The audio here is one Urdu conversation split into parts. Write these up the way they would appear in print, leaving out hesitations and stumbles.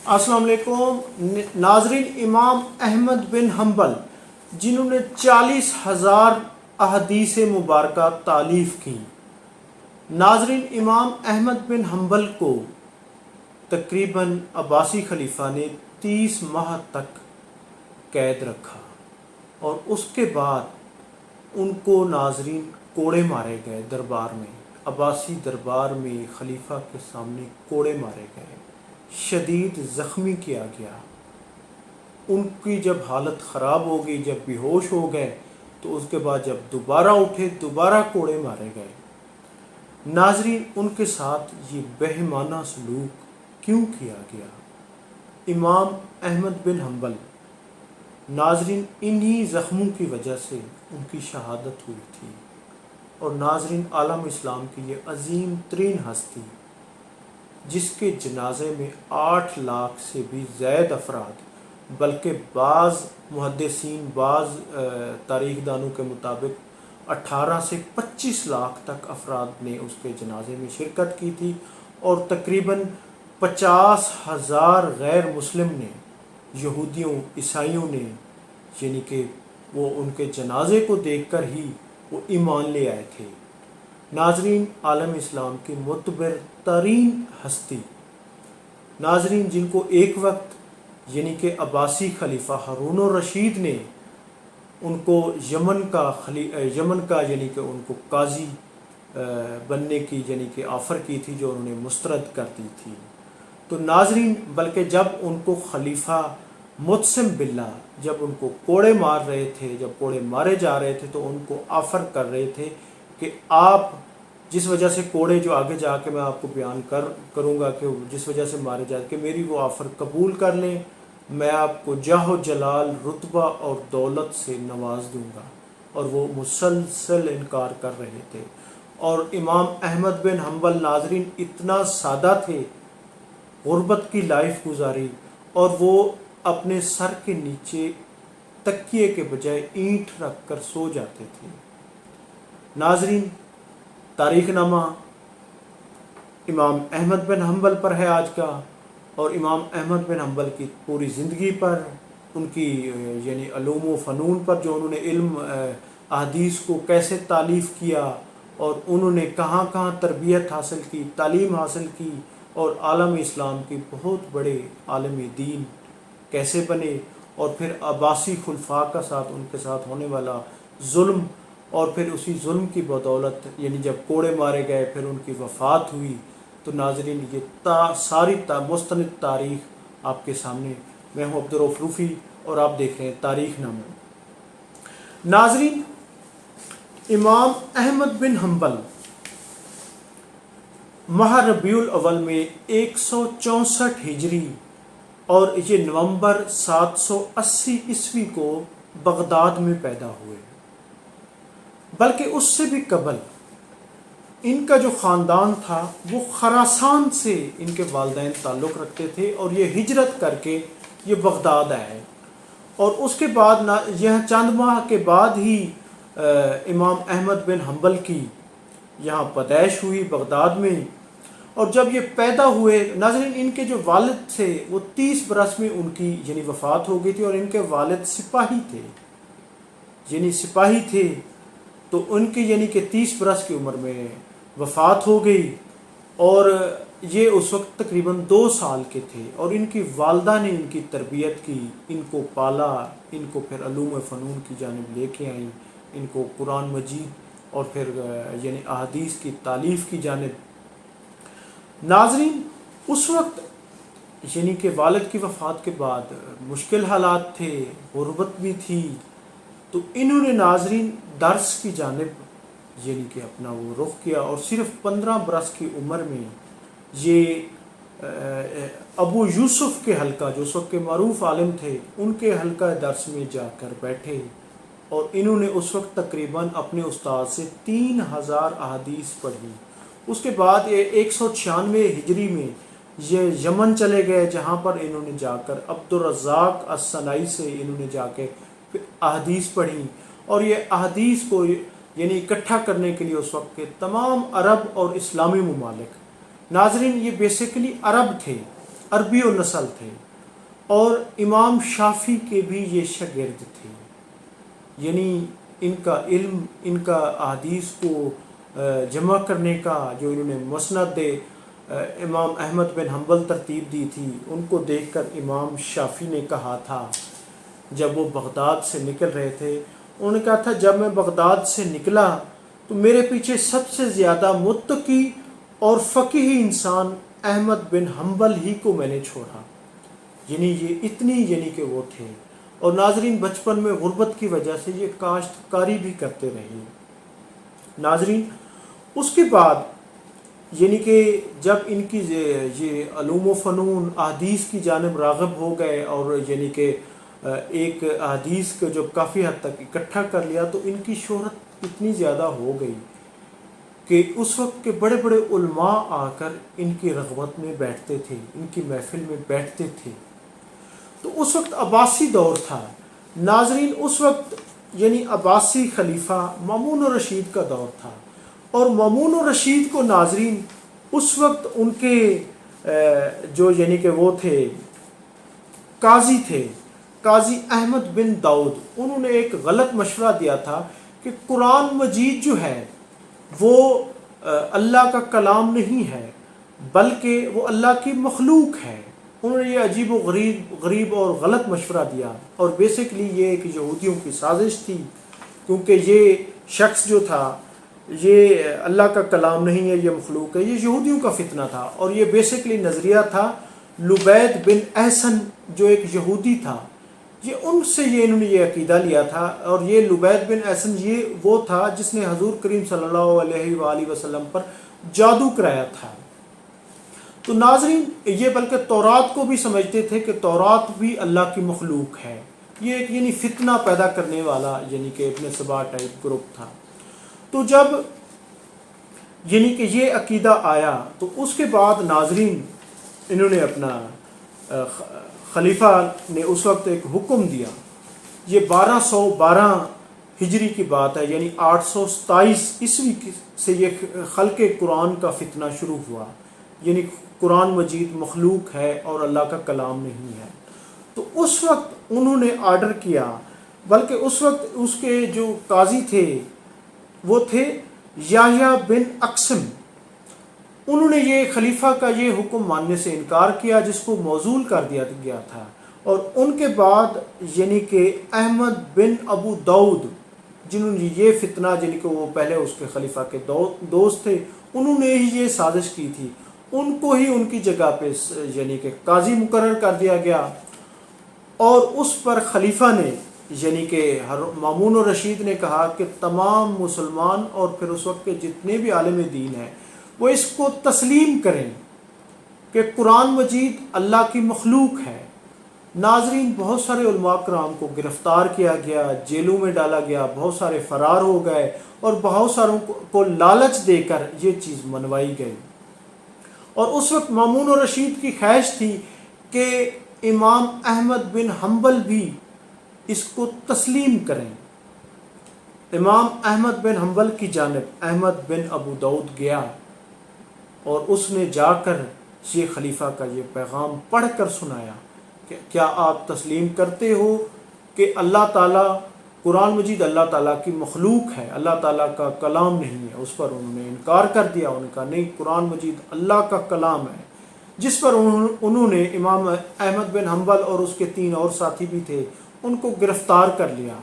السلام علیکم ناظرین، امام احمد بن حنبل جنہوں نے 40,000 احادیث مبارکہ تالیف کی، ناظرین امام احمد بن حنبل کو تقریباً عباسی خلیفہ نے 30 ماہ تک قید رکھا اور اس کے بعد ان کو ناظرین کوڑے مارے گئے دربار میں، عباسی دربار میں خلیفہ کے سامنے کوڑے مارے گئے، شدید زخمی کیا گیا۔ ان کی جب حالت خراب ہو گئی، جب بے ہوش ہو گئے، تو اس کے بعد جب دوبارہ اٹھے دوبارہ کوڑے مارے گئے۔ ناظرین ان کے ساتھ یہ بہیمانہ سلوک کیوں کیا گیا؟ امام احمد بن حنبل، ناظرین انہی زخموں کی وجہ سے ان کی شہادت ہوئی تھی، اور ناظرین عالم اسلام کی یہ عظیم ترین ہستی جس کے جنازے میں 8 لاکھ سے بھی زائد افراد، بلکہ بعض محدثین بعض تاریخ دانوں کے مطابق 18 سے 25 لاکھ تک افراد نے اس کے جنازے میں شرکت کی تھی، اور تقریباً 50,000 غیر مسلم نے، یہودیوں عیسائیوں نے، یعنی کہ وہ ان کے جنازے کو دیکھ کر ہی وہ ایمان لے آئے تھے۔ ناظرین عالم اسلام کی معتبر ترین ہستی، ناظرین جن کو ایک وقت یعنی کہ عباسی خلیفہ ہارون الرشید نے ان کو یمن کا یعنی کہ ان کو قاضی بننے کی یعنی کہ آفر کی تھی، جو انہوں نے مسترد کر دی تھی۔ تو ناظرین بلکہ جب ان کو خلیفہ متسم باللہ جب ان کو کوڑے مار رہے تھے، جب کوڑے مارے جا رہے تھے، تو ان کو آفر کر رہے تھے کہ آپ جس وجہ سے کوڑے، جو آگے جا کے میں آپ کو بیان کروں گا کہ جس وجہ سے مارے جاتے، کہ میری وہ آفر قبول کر لیں، میں آپ کو جاہ و جلال، رتبہ اور دولت سے نواز دوں گا، اور وہ مسلسل انکار کر رہے تھے۔ اور امام احمد بن حنبل ناظرین اتنا سادہ تھے، غربت کی لائف گزاری، اور وہ اپنے سر کے نیچے تکیے کے بجائے اینٹ رکھ کر سو جاتے تھے۔ ناظرین تاریخ نامہ امام احمد بن حنبل پر ہے آج کا، اور امام احمد بن حنبل کی پوری زندگی پر، ان کی یعنی علوم و فنون پر، جو انہوں نے علم احادیث کو کیسے تالیف کیا، اور انہوں نے کہاں کہاں تربیت حاصل کی، تعلیم حاصل کی، اور عالم اسلام کی بہت بڑے عالم دین کیسے بنے، اور پھر عباسی خلفاء کا ساتھ ان کے ساتھ ہونے والا ظلم، اور پھر اسی ظلم کی بدولت یعنی جب کوڑے مارے گئے پھر ان کی وفات ہوئی۔ تو ناظرین یہ ساری مستند تاریخ آپ کے سامنے، میں ہوں عبدالرؤف روفی اور آپ دیکھ رہے ہیں تاریخ نامہ۔ ناظرین امام احمد بن حنبل ماہ ربیع الاول میں 164 ہجری اور یہ نومبر 780 عیسوی کو بغداد میں پیدا ہوئے، بلکہ اس سے بھی قبل ان کا جو خاندان تھا وہ خراسان سے ان کے والدین تعلق رکھتے تھے، اور یہ ہجرت کر کے یہ بغداد آئے، اور اس کے بعد یہ چند ماہ کے بعد ہی امام احمد بن حنبل کی یہاں پیدائش ہوئی بغداد میں۔ اور جب یہ پیدا ہوئے، ناظرین ان کے جو والد تھے وہ 30 برس میں ان کی یعنی وفات ہو گئی تھی، اور ان کے والد سپاہی تھے، یعنی سپاہی تھے، تو ان کی یعنی کہ 30 برس کی عمر میں وفات ہو گئی، اور یہ اس وقت تقریباً 2 سال کے تھے، اور ان کی والدہ نے ان کی تربیت کی، ان کو پالا، ان کو پھر علوم فنون کی جانب لے کے آئیں، ان کو قرآن مجید اور پھر یعنی احادیث کی تالیف کی جانب۔ ناظرین اس وقت یعنی کہ والد کی وفات کے بعد مشکل حالات تھے، غربت بھی تھی، تو انہوں نے ناظرین درس کی جانب یعنی کہ اپنا وہ رخ کیا، اور صرف 15 برس کی عمر میں یہ ابو یوسف کے حلقہ، جو اس وقت کے معروف عالم تھے، ان کے حلقہ درس میں جا کر بیٹھے، اور انہوں نے اس وقت تقریباً اپنے استاد سے 3000 احادیث پڑھی۔ اس کے بعد 196 ہجری میں یہ یمن چلے گئے، جہاں پر انہوں نے جا کر عبدالرزاق الصنعائی سے انہوں نے جا کے احادیث پڑھی، اور یہ احادیث کو یعنی اکٹھا کرنے کے لیے اس وقت کے تمام عرب اور اسلامی ممالک، ناظرین یہ بیسیکلی عرب تھے، عربی و نسل تھے اور امام شافعی کے بھی یہ شاگرد تھے، یعنی ان کا علم، ان کا احادیث کو جمع کرنے کا جو انہوں نے مسند امام احمد بن حنبل ترتیب دی تھی، ان کو دیکھ کر امام شافعی نے کہا تھا جب وہ بغداد سے نکل رہے تھے، انہوں نے کہا تھا جب میں بغداد سے نکلا تو میرے پیچھے سب سے زیادہ متقی اور فقیہ انسان احمد بن حنبل ہی کو میں نے چھوڑا، یعنی یہ اتنی یعنی کہ وہ تھے۔ اور ناظرین بچپن میں غربت کی وجہ سے یہ کاشتکاری بھی کرتے رہے۔ ناظرین اس کے بعد یعنی کہ جب ان کی یہ علوم و فنون احادیث کی جانب راغب ہو گئے اور یعنی کہ ایک احادیث کو جب کافی حد تک اکٹھا کر لیا تو ان کی شہرت اتنی زیادہ ہو گئی کہ اس وقت کے بڑے بڑے علماء آ کر ان کی رغبت میں بیٹھتے تھے، ان کی محفل میں بیٹھتے تھے۔ تو اس وقت عباسی دور تھا ناظرین، اس وقت یعنی عباسی خلیفہ مامون الرشید کا دور تھا، اور مامون الرشید کو ناظرین اس وقت ان کے جو یعنی کہ وہ تھے قاضی تھے، قاضی احمد بن داؤد، انہوں نے ایک غلط مشورہ دیا تھا کہ قرآن مجید جو ہے وہ اللہ کا کلام نہیں ہے بلکہ وہ اللہ کی مخلوق ہے۔ انہوں نے یہ عجیب و غریب اور غلط مشورہ دیا، اور بیسکلی یہ ایک یہودیوں کی سازش تھی، کیونکہ یہ شخص جو تھا یہ اللہ کا کلام نہیں ہے، یہ مخلوق ہے، یہ یہودیوں کا فتنہ تھا۔ اور یہ بیسکلی نظریہ تھا لبید بن احسن جو ایک یہودی تھا، ان سے انہوں نے یہ عقیدہ لیا تھا، اور یہ لبید بن احسن یہ وہ تھا جس نے حضور کریم صلی اللہ علیہ وآلہ وسلم پر جادو کرایا تھا۔ تو ناظرین یہ بلکہ تورات کو بھی سمجھتے تھے کہ تورات بھی اللہ کی مخلوق ہے، یہ ایک یعنی فتنہ پیدا کرنے والا یعنی کہ ابن سبا ٹائپ گروپ تھا۔ تو جب یعنی کہ یہ عقیدہ آیا تو اس کے بعد ناظرین انہوں نے اپنا خلیفہ نے اس وقت ایک حکم دیا، یہ 1212 ہجری کی بات ہے، یعنی 827 عیسوی سے یہ خلق قرآن کا فتنہ شروع ہوا، یعنی قرآن مجید مخلوق ہے اور اللہ کا کلام نہیں ہے۔ تو اس وقت انہوں نے آرڈر کیا، بلکہ اس وقت اس کے جو قاضی تھے وہ تھے یحییٰ بن اقسم، انہوں نے یہ خلیفہ کا یہ حکم ماننے سے انکار کیا جس کو موصول کر دیا گیا تھا، اور ان کے بعد یعنی کہ احمد بن ابو داؤد جنہوں نے یہ فتنہ یعنی کہ وہ پہلے اس کے خلیفہ کے دوست تھے، انہوں نے ہی یہ سازش کی تھی، ان کو ہی ان کی جگہ پہ یعنی کہ قاضی مقرر کر دیا گیا، اور اس پر خلیفہ نے یعنی کہ مامون الرشید نے کہا کہ تمام مسلمان اور پھر اس وقت کے جتنے بھی عالم دین ہیں وہ اس کو تسلیم کریں کہ قرآن مجید اللہ کی مخلوق ہے۔ ناظرین بہت سارے علماء کرام کو گرفتار کیا گیا، جیلوں میں ڈالا گیا، بہت سارے فرار ہو گئے، اور بہت ساروں کو لالچ دے کر یہ چیز منوائی گئی۔ اور اس وقت مامون الرشید کی خواہش تھی کہ امام احمد بن حنبل بھی اس کو تسلیم کریں۔ امام احمد بن حنبل کی جانب احمد بن ابو داؤد گیا، اور اس نے جا کر یہ خلیفہ کا یہ پیغام پڑھ کر سنایا کہ کیا آپ تسلیم کرتے ہو کہ اللہ تعالیٰ قرآن مجید اللہ تعالیٰ کی مخلوق ہے، اللہ تعالیٰ کا کلام نہیں ہے۔ اس پر انہوں نے انکار کر دیا، انہوں نے کہا نہیں، قرآن مجید اللہ کا کلام ہے، جس پر انہوں نے امام احمد بن حنبل اور اس کے 3 اور ساتھی بھی تھے ان کو گرفتار کر لیا،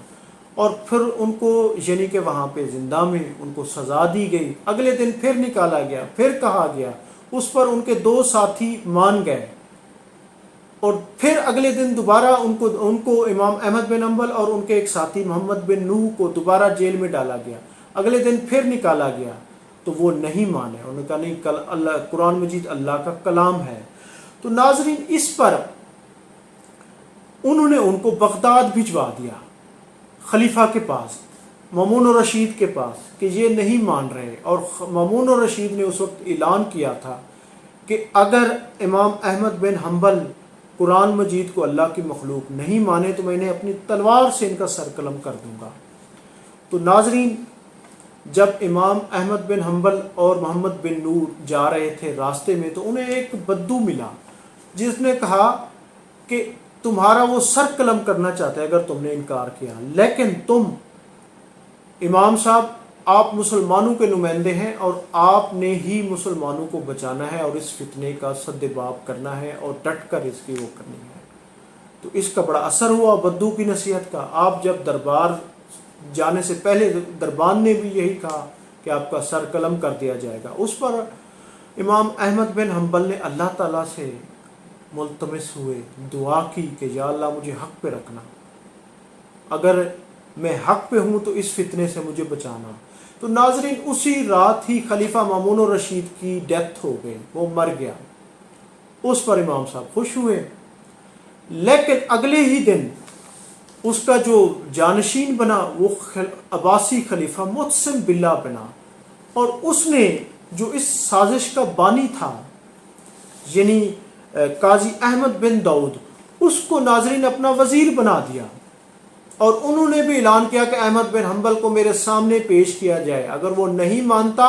اور پھر ان کو یعنی کہ وہاں پہ زندہ میں ان کو سزا دی گئی۔ اگلے دن پھر نکالا گیا، پھر کہا گیا، اس پر ان کے 2 ساتھی مان گئے، اور پھر اگلے دن دوبارہ ان کو امام احمد بن حنبل اور ان کے ایک ساتھی محمد بن نوح کو دوبارہ جیل میں ڈالا گیا۔ اگلے دن پھر نکالا گیا تو وہ نہیں مانے، انہوں نے کہا نہیں، اللہ قرآن مجید اللہ کا کلام ہے۔ تو ناظرین اس پر انہوں نے ان کو بغداد بھجوا دیا، خلیفہ کے پاس، مامون الرشید کے پاس، کہ یہ نہیں مان رہے۔ اور مامون الرشید نے اس وقت اعلان کیا تھا کہ اگر امام احمد بن حنبل قرآن مجید کو اللہ کی مخلوق نہیں مانے تو میں انہیں اپنی تلوار سے ان کا سر قلم کر دوں گا۔ تو ناظرین جب امام احمد بن حنبل اور محمد بن نور جا رہے تھے راستے میں تو انہیں ایک بدو ملا، جس نے کہا کہ تمہارا وہ سر قلم کرنا چاہتا ہے اگر تم نے انکار کیا، لیکن تم امام صاحب آپ مسلمانوں کے نمائندے ہیں اور آپ نے ہی مسلمانوں کو بچانا ہے اور اس فتنے کا سد باب کرنا ہے اور ڈٹ کر اس کی وہ کرنی ہے۔ تو اس کا بڑا اثر ہوا بدو کی نصیحت کا۔ آپ جب دربار جانے سے پہلے دربان نے بھی یہی کہا کہ آپ کا سر قلم کر دیا جائے گا۔ اس پر امام احمد بن حنبل نے اللہ تعالیٰ سے ملتمس ہوئے، دعا کی کہ یا اللہ مجھے حق پہ رکھنا، اگر میں حق پہ ہوں تو اس فتنے سے مجھے بچانا۔ تو ناظرین اسی رات ہی خلیفہ مامون الرشید کی ڈیتھ ہو گئی، وہ مر گیا۔ اس پر امام صاحب خوش ہوئے، لیکن اگلے ہی دن اس کا جو جانشین بنا وہ عباسی خلیفہ متسم باللہ بنا، اور اس نے جو اس سازش کا بانی تھا یعنی قاضی احمد بن داؤد، اس کو ناظرین اپنا وزیر بنا دیا، اور انہوں نے بھی اعلان کیا کہ احمد بن حنبل کو میرے سامنے پیش کیا جائے، اگر وہ نہیں مانتا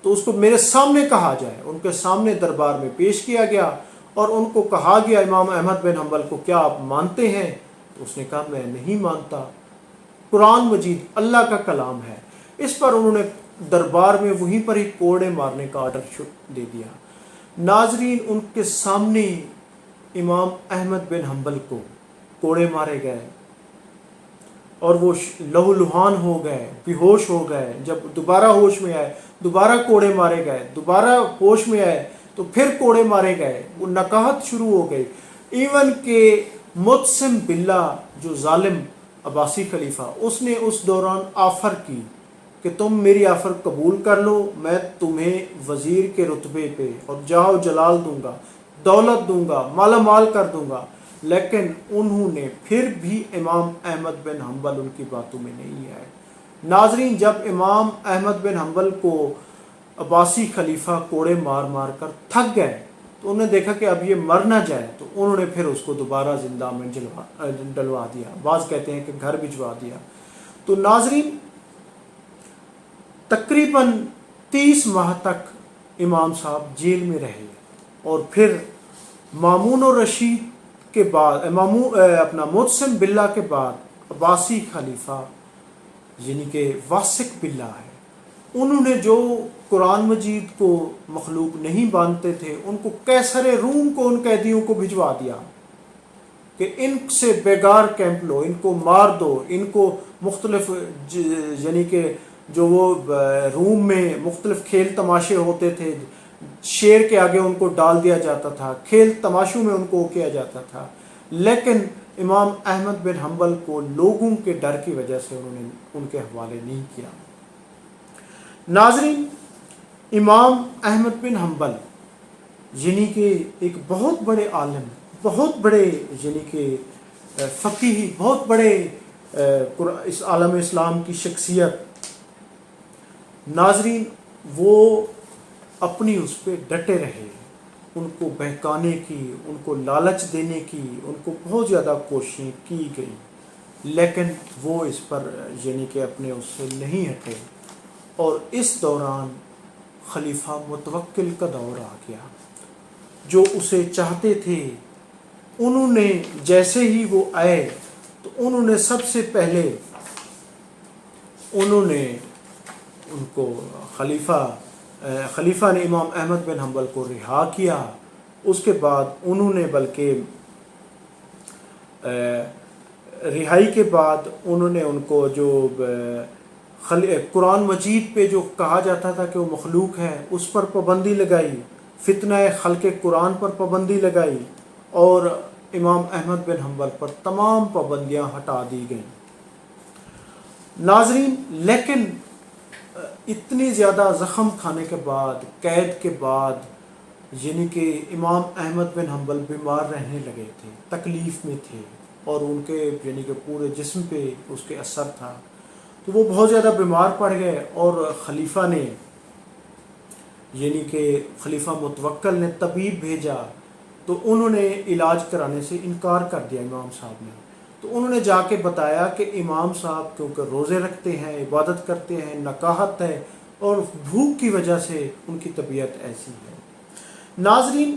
تو اس کو میرے سامنے کہا جائے۔ ان کے سامنے دربار میں پیش کیا گیا اور ان کو کہا گیا امام احمد بن حنبل کو کیا آپ مانتے ہیں؟ تو اس نے کہا میں نہیں مانتا، قرآن مجید اللہ کا کلام ہے۔ اس پر انہوں نے دربار میں وہیں پر ہی کوڑے مارنے کا آرڈر دے دیا۔ ناظرین ان کے سامنے امام احمد بن حنبل کو کوڑے مارے گئے اور وہ لہو لہان ہو گئے، بے ہوش ہو گئے۔ جب دوبارہ ہوش میں آئے دوبارہ کوڑے مارے گئے، دوبارہ ہوش میں آئے تو پھر کوڑے مارے گئے، وہ نکاہت شروع ہو گئی۔ ایون کہ متسم باللہ جو ظالم عباسی خلیفہ، اس نے اس دوران آفر کی کہ تم میری آفر قبول کر لو، میں تمہیں وزیر کے رتبے پہ اور جاہ و جلال دوں گا، دولت دوں گا، مالا مال کر دوں گا۔ لیکن انہوں نے پھر بھی امام احمد بن حنبل ان کی باتوں میں نہیں آئے۔ ناظرین جب امام احمد بن حنبل کو عباسی خلیفہ کوڑے مار مار کر تھک گئے تو انہوں نے دیکھا کہ اب یہ مر نہ جائے، تو انہوں نے پھر اس کو دوبارہ زندہ میں ڈلوا دیا، بعض کہتے ہیں کہ گھر بھجوا دیا۔ تو ناظرین تقریباً 30 ماہ تک امام صاحب جیل میں رہے، اور پھر مامون الرشید کے بعد اپنا متسم باللہ کے بعد عباسی خلیفہ یعنی کہ واسق باللہ ہے، انہوں نے جو قرآن مجید کو مخلوق نہیں مانتے تھے ان کو قیصر روم کو ان قیدیوں کو بھجوا دیا کہ ان سے بیگار کیمپ لو، ان کو مار دو، ان کو مختلف یعنی کہ جو وہ روم میں مختلف کھیل تماشے ہوتے تھے، شیر کے آگے ان کو ڈال دیا جاتا تھا، کھیل تماشوں میں ان کو کیا جاتا تھا، لیکن امام احمد بن حنبل کو لوگوں کے ڈر کی وجہ سے انہوں نے ان کے حوالے نہیں کیا۔ ناظرین امام احمد بن حنبل یعنی کہ ایک بہت بڑے عالم، بہت بڑے یعنی کہ فقیہ، بہت بڑے اس عالم اسلام کی شخصیت، ناظرین وہ اپنی اس پہ ڈٹے رہے، ان کو بہکانے کی، ان کو لالچ دینے کی، ان کو بہت زیادہ کوششیں کی گئی، لیکن وہ اس پر یعنی کہ اپنے اس سے نہیں ہٹے، اور اس دوران خلیفہ متوکل کا دور آ گیا۔ جو اسے چاہتے تھے انہوں نے جیسے ہی وہ آئے تو انہوں نے سب سے پہلے انہوں نے ان کو خلیفہ نے امام احمد بن حنبل کو رہا کیا۔ اس کے بعد انہوں نے بلکہ رہائی کے بعد انہوں نے ان کو جو قرآن مجید پہ جو کہا جاتا تھا کہ وہ مخلوق ہے اس پر پابندی لگائی، فتنہ خلق قرآن پر پابندی لگائی، اور امام احمد بن حنبل پر تمام پابندیاں ہٹا دی گئیں۔ ناظرین لیکن اتنی زیادہ زخم کھانے کے بعد، قید کے بعد، یعنی کہ امام احمد بن حنبل بیمار رہنے لگے تھے، تکلیف میں تھے، اور ان کے یعنی کہ پورے جسم پہ اس کے اثر تھا، تو وہ بہت زیادہ بیمار پڑ گئے، اور خلیفہ نے یعنی کہ خلیفہ متوکل نے طبیب بھیجا، تو انہوں نے علاج کرانے سے انکار کر دیا امام صاحب نے۔ تو انہوں نے جا کے بتایا کہ امام صاحب کیونکہ روزے رکھتے ہیں، عبادت کرتے ہیں، نکاحت ہے، اور بھوک کی وجہ سے ان کی طبیعت ایسی ہے۔ ناظرین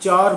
4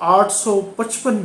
855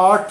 8